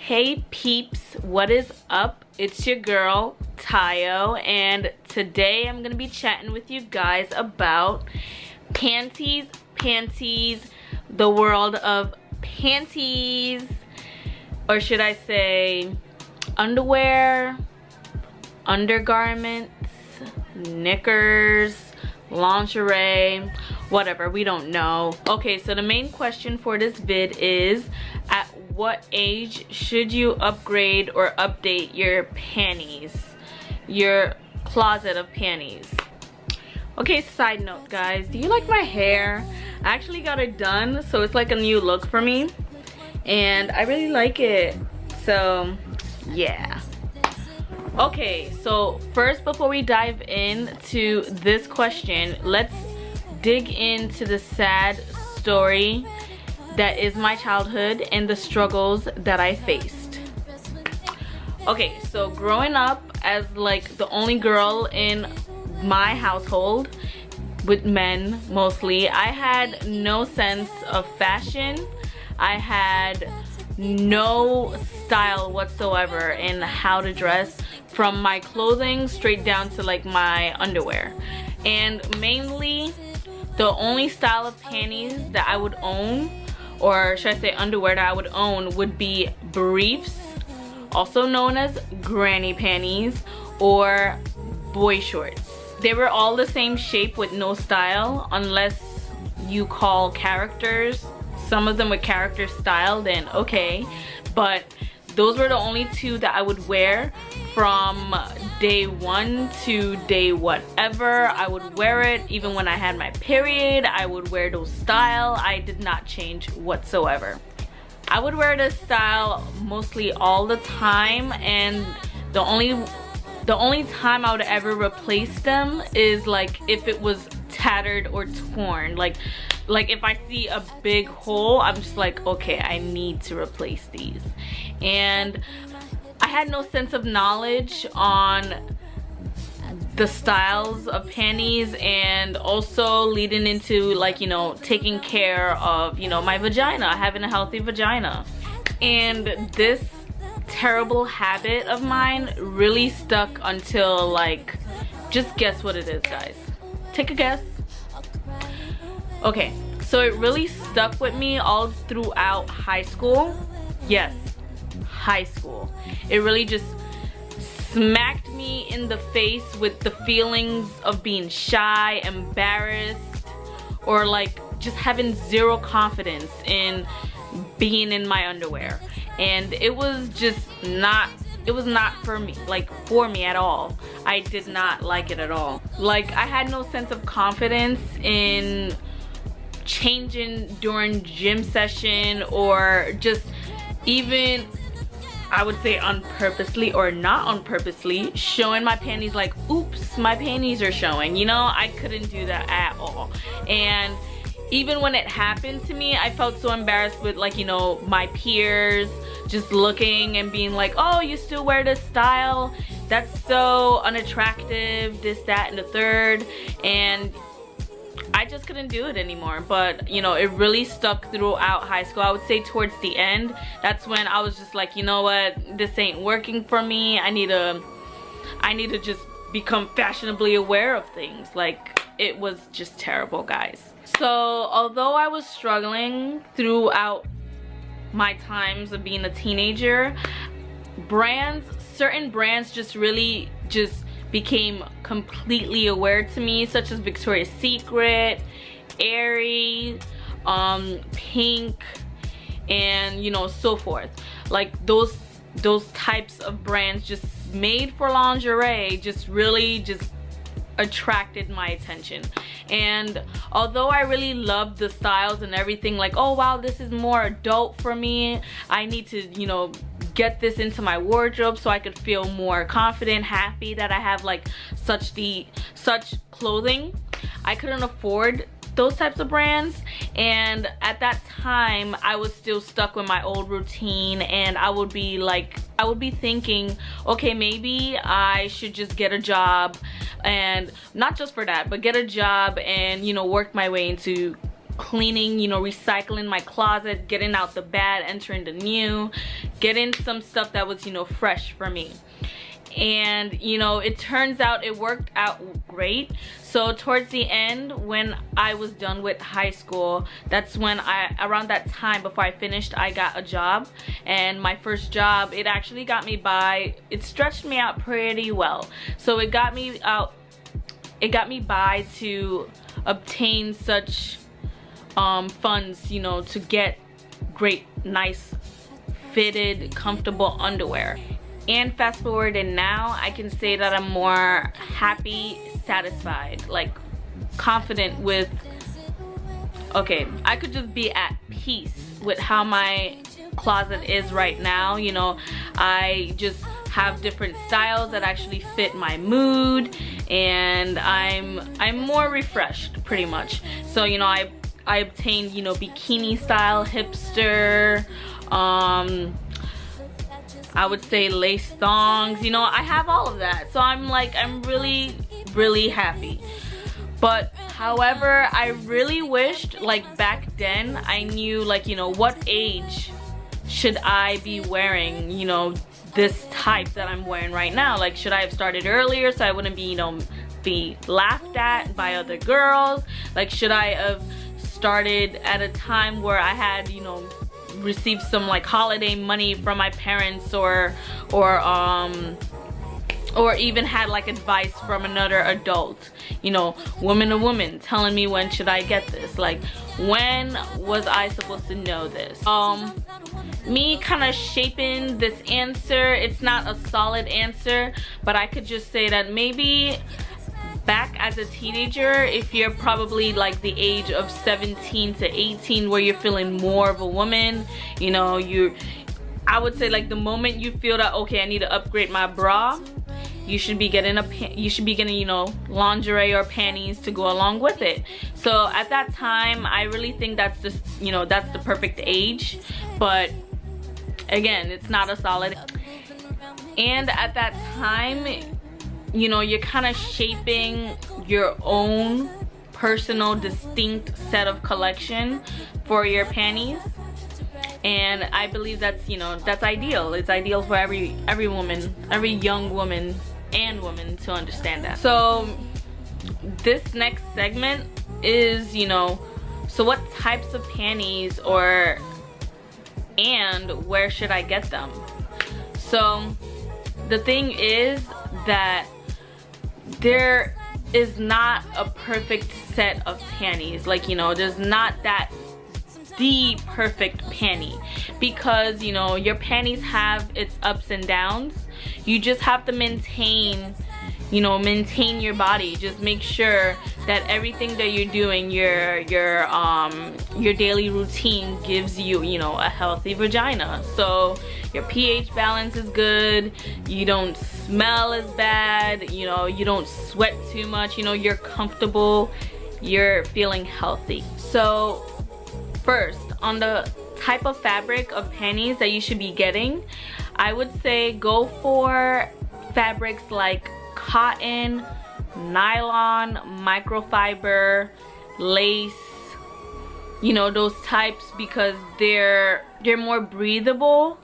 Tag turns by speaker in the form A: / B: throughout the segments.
A: Hey peeps, what is up? It's your girl Tah-yo, and today I'm gonna be chatting with you guys about panties, the world of panties, or should I say underwear, undergarments, knickers, lingerie, whatever, we don't know. Okay, so the main question for this vid is, at what age should you upgrade or update your panties, your closet of panties? Okay, side note guys, do you like my hair? I actually got it done, so it's like a new look for me and I really like it, so yeah. Okay, so first, before we dive into this question, let's dig into the sad story that is my childhood and the struggles that I faced. Okay, so growing up as like the only girl in my household, with men mostly, I had no sense of fashion. I had no style whatsoever in how to dress, from my clothing straight down to like my underwear. And mainly the only style of panties that I would own, or should I say underwear that I would own, would be briefs, also known as granny panties, or boy shorts. They were all the same shape with no style, unless you call characters, some of them with character style, then okay. But those were the only two that I would wear from day one to day whatever. I would wear it even when I had my period. I would wear those style. I did not change whatsoever. I would wear this style mostly all the time, and the only time I would ever replace them is like if it was tattered or torn. Like if I see a big hole, I'm just like, okay, I need to replace these. And I had no sense of knowledge on the styles of panties, and also leading into, like, you know, taking care of, you know, my vagina, having a healthy vagina. And this terrible habit of mine really stuck until, like, just guess what it is, guys. Take a guess. Okay, so it really stuck with me all throughout high school. Yes, high school. It really just smacked me in the face with the feelings of being shy, embarrassed, or like just having zero confidence in being in my underwear. And it was just not, it was not for me, like for me at all. I did not like it at all. Like, I had no sense of confidence in changing during gym session, or just even, I would say unpurposely or not unpurposely, showing my panties, like, oops, my panties are showing. You know, I couldn't do that at all. And even when it happened to me, I felt so embarrassed with, like, you know, my peers just looking and being like, oh, you still wear this style? That's so unattractive, this, that, and the third. And I just couldn't do it anymore. But, you know, it really stuck throughout high school. I would say towards the end, that's when I was just like, you know what, this ain't working for me. I need to just become fashionably aware of things. Like, it was just terrible, guys. So although I was struggling throughout my times of being a teenager, certain brands just really just became completely aware to me, such as Victoria's Secret, Aerie, Pink, and, you know, so forth. Like those types of brands just made for lingerie just really just attracted my attention. And although I really loved the styles and everything, like, oh wow, this is more adult for me, I need to, you know, get this into my wardrobe so I could feel more confident, happy that I have like such clothing, I couldn't afford those types of brands. And at that time I was still stuck with my old routine, and I would be thinking, okay, maybe I should just get a job, and not just for that, but get a job and, you know, work my way into cleaning, you know, recycling my closet, getting out the bad, entering the new, getting some stuff that was, you know, fresh for me. And you know, it turns out it worked out great. So towards the end, when I was done with high school, that's when around that time before I finished, I got a job. And my first job, it actually got me by, it stretched me out pretty well. So it got me by to obtain such funds, you know, to get great, nice, fitted, comfortable underwear. And fast forward, and now I can say that I'm more happy, satisfied, like confident with, okay, I could just be at peace with how my closet is right now. You know, I just have different styles that actually fit my mood, and I'm more refreshed pretty much. So you know, I obtained, you know, bikini style, hipster, I would say lace thongs, you know, I have all of that. So I'm really happy. But however, I really wished, like back then, I knew, like, you know, what age should I be wearing, you know, this type that I'm wearing right now. Like, should I have started earlier so I wouldn't be, you know, be laughed at by other girls? Like, should I have started at a time where I had, you know, received some like holiday money from my parents, or even had like advice from another adult, you know, woman to woman, telling me when should I get this? Like, when was I supposed to know this? Me kind of shaping this answer, it's not a solid answer, but I could just say that maybe back as a teenager, if you're probably like the age of 17 to 18, where you're feeling more of a woman, you know, I would say like the moment you feel that, okay, I need to upgrade my bra, you should be getting you know, lingerie or panties to go along with it. So at that time, I really think that's just, you know, that's the perfect age. But again, it's not a solid. And at that time, you know, you're kind of shaping your own personal distinct set of collection for your panties. And I believe that's, you know, that's ideal. It's ideal for every woman, every young woman and woman to understand that. So this next segment is, you know, so what types of panties and where should I get them? So the thing is that there is not a perfect set of panties. Like, you know, there's not that the perfect panty, because, you know, your panties have its ups and downs. You just have to maintain, you know, maintain your body. Just make sure that everything that you're doing, your daily routine gives you, you know, a healthy vagina. So your pH balance is good, you don't smell as bad, you know, you don't sweat too much, you know, you're comfortable, you're feeling healthy. So first, on the type of fabric of panties that you should be getting, I would say go for fabrics like cotton, nylon, microfiber, lace, you know, those types, because they're more breathable.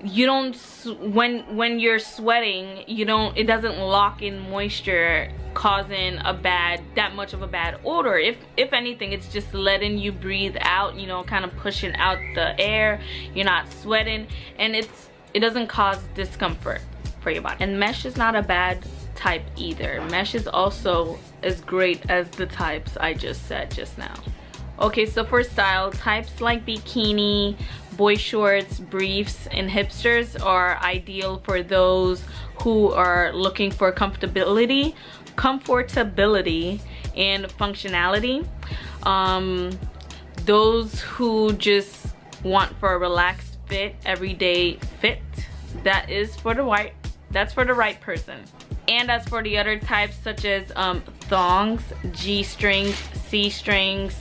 A: You don't, when you're sweating, you don't, it doesn't lock in moisture, causing that much of a bad odor. If anything, it's just letting you breathe out, you know, kind of pushing out the air. You're not sweating, and it doesn't cause discomfort for your body. And mesh is not a bad type either. Mesh is also as great as the types I just said just now. Okay, so for style, types like bikini, boy shorts, briefs, and hipsters are ideal for those who are looking for comfortability and functionality. Those who just want for a relaxed fit, everyday fit, that's for the right person. And as for the other types, such as thongs, G-strings, C-strings,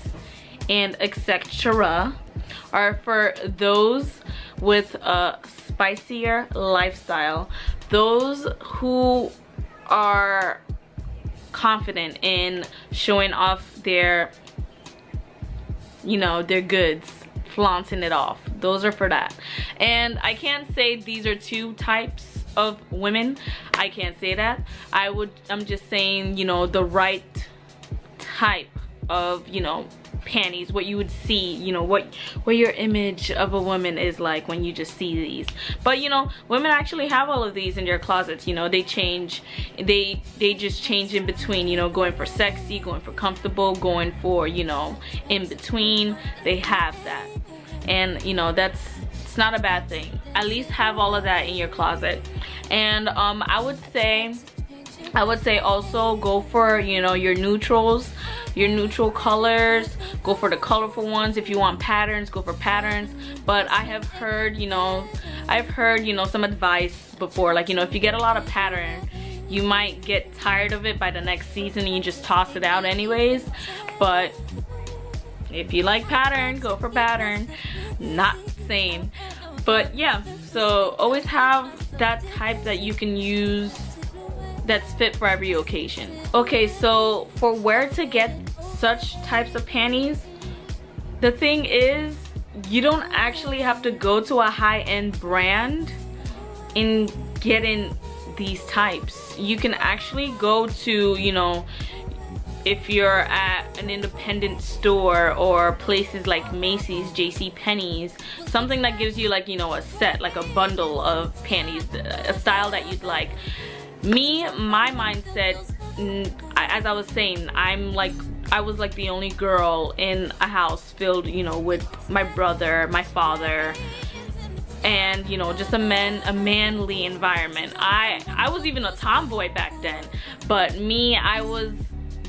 A: and etc., are for those with a spicier lifestyle, those who are confident in showing off their you know, their goods, flaunting it off. Those are for that. And I can't say these are two types of women. I can't say that. I'm just saying, you know, the right type of, you know, panties, what you would see, you know, what your image of a woman is like when you just see these. But you know, women actually have all of these in their closets. You know, they change, they just change in between, you know, going for sexy, going for comfortable, going for, you know, in between. They have that, and you know, it's not a bad thing. At least have all of that in your closet. And I would say also go for, you know, your neutrals, your neutral colors. Go for the colorful ones. If you want patterns, go for patterns. But I have heard, you know, some advice before, like, you know, if you get a lot of pattern, you might get tired of it by the next season and you just toss it out anyways. But if you like pattern, go for pattern. Not saying, but yeah, so always have that type that you can use that's fit for every occasion. Okay, so for where to get such types of panties, the thing is, you don't actually have to go to a high-end brand in getting these types. You can actually go to, you know, if you're at an independent store or places like Macy's, JCPenney's, something that gives you, like, you know, a set, like a bundle of panties, a style that you'd like. Me, my mindset, as I was saying, I was like the only girl in a house filled, you know, with my brother, my father, and, you know, just a manly environment. I was even a tomboy back then, but me, I was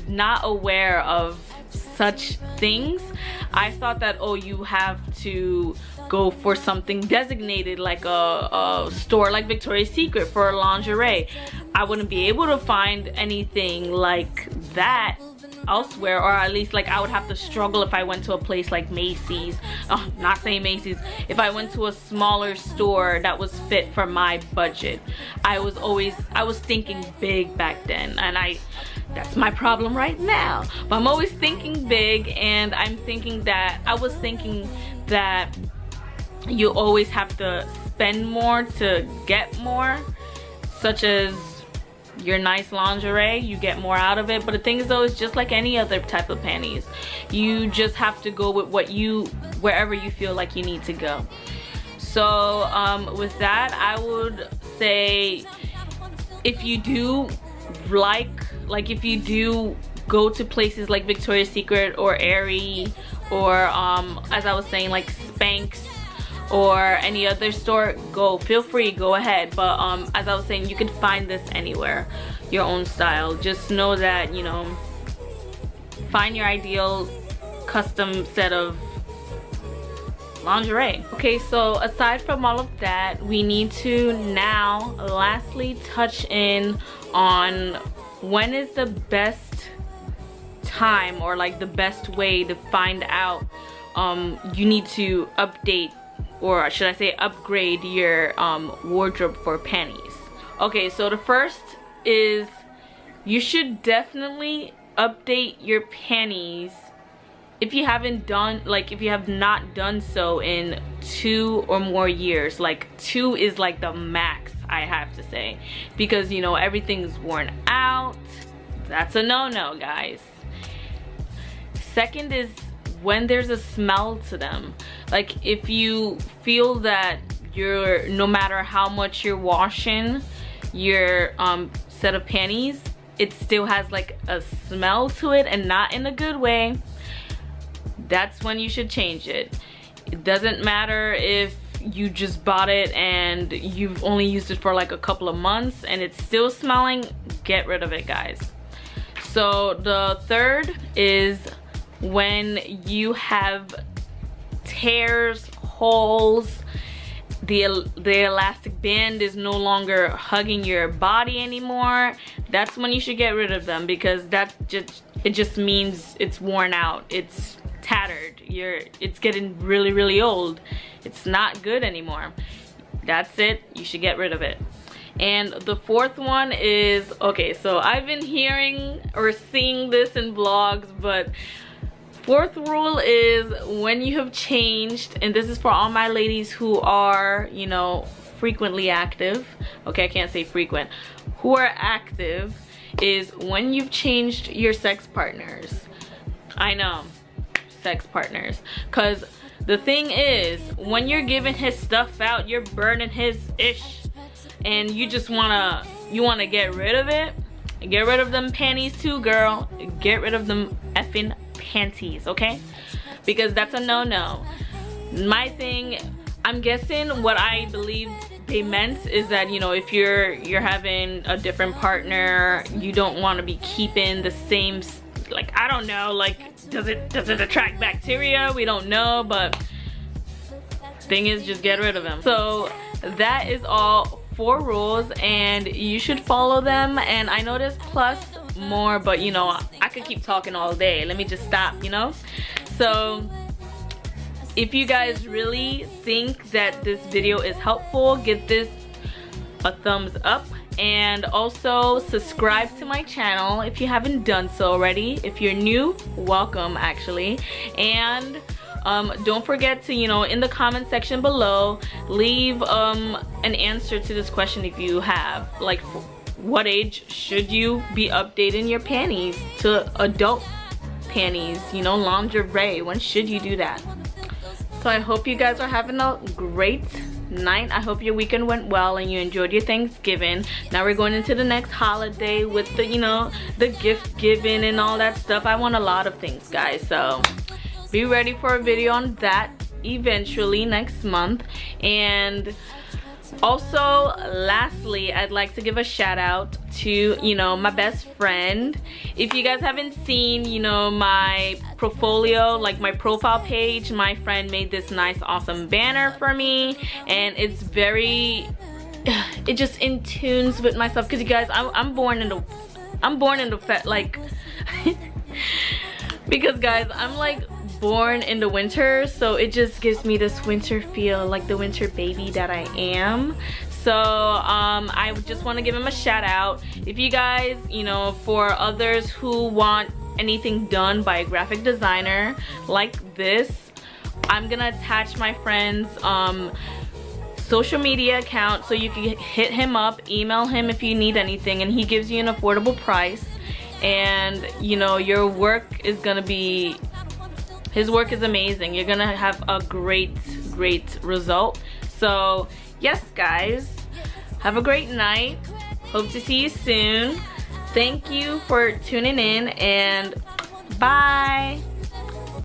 A: not aware of such things. I thought that, oh, you have to go for something designated, like a store like Victoria's Secret for lingerie. I wouldn't be able to find anything like that elsewhere, or at least, like, I would have to struggle if I went to a place like Macy's. Oh, not saying Macy's. If I went to a smaller store that was fit for my budget. I was thinking big back then, and that's my problem right now. But I'm always thinking big, and I was thinking that you always have to spend more to get more, such as your nice lingerie, you get more out of it. But the thing is, though, it's just like any other type of panties. You just have to go with wherever you feel like you need to go. So with that, I would say, if you do if you do go to places like Victoria's Secret or Aerie, or as I was saying, like Spanx or any other store, feel free, go ahead. But as I was saying, you can find this anywhere, your own style. Just know that, you know, find your ideal custom set of lingerie. Okay, so aside from all of that, we need to now lastly touch in on when is the best time, or like the best way to find out you need to update, or should I say upgrade, your wardrobe for panties. Okay, so the first is, you should definitely update your panties if you have not done so in 2 or more years. Like 2 is like the max, I have to say, because, you know, everything's worn out. That's a no-no, guys. Second is when there's a smell to them. Like, if you feel that no matter how much you're washing your set of panties, it still has like a smell to it, and not in a good way, that's when you should change it. It doesn't matter if you just bought it and you've only used it for like a couple of months and it's still smelling. Get rid of it, guys. So the third is when you have tears, holes, the elastic band is no longer hugging your body anymore. That's when you should get rid of them, because it just means it's worn out, it's tattered, it's getting really, really old. It's not good anymore. That's it, you should get rid of it. And the fourth one is, okay, so I've been hearing or seeing this in vlogs, but Fourth rule is when you have changed, and this is for all my ladies who are, you know, frequently active. Okay, I can't say frequent. Who are active is when you've changed your sex partners. I know, sex partners. Because the thing is, when you're giving his stuff out, you're burning his ish. And you just wanna get rid of it. Get rid of them panties too, girl. Get rid of them effing panties, okay? Because that's a no-no. My thing, I'm guessing what I believe they meant is that, you know, if you're having a different partner, you don't want to be keeping the same, like, I don't know, like, does it attract bacteria? We don't know, but thing is, just get rid of them. So that is all 4 rules, and you should follow them. And I know there's plus more, but you know, I could keep talking all day. Let me just stop, you know? So if you guys really think that this video is helpful, give this a thumbs up, and also subscribe to my channel if you haven't done so already. If you're new, welcome actually. And don't forget to, you know, in the comment section below, leave an answer to this question if you have, like, what age should you be updating your panties to adult panties, you know, lingerie? When should you do that? So I hope you guys are having a great night. I hope your weekend went well and you enjoyed your Thanksgiving. Now we're going into the next holiday with the, you know, the gift giving and all that stuff. I want a lot of things, guys, so be ready for a video on that eventually next month. And also, lastly, I'd like to give a shout out to, you know, my best friend. If you guys haven't seen, you know, my portfolio, like my profile page, my friend made this nice awesome banner for me, and it's very, it just in tunes with myself, because you guys, I'm born in the like because guys, I'm like born in the winter, so it just gives me this winter feel, like the winter baby that I am. So I just want to give him a shout out. If you guys, you know, for others who want anything done by a graphic designer like this, I'm gonna attach my friend's social media account, so you can hit him up, email him if you need anything, and he gives you an affordable price. And you know, your work is gonna be, his work is amazing. You're gonna have a great result. So yes guys, have a great night. Hope to see you soon. Thank you for tuning in, and bye.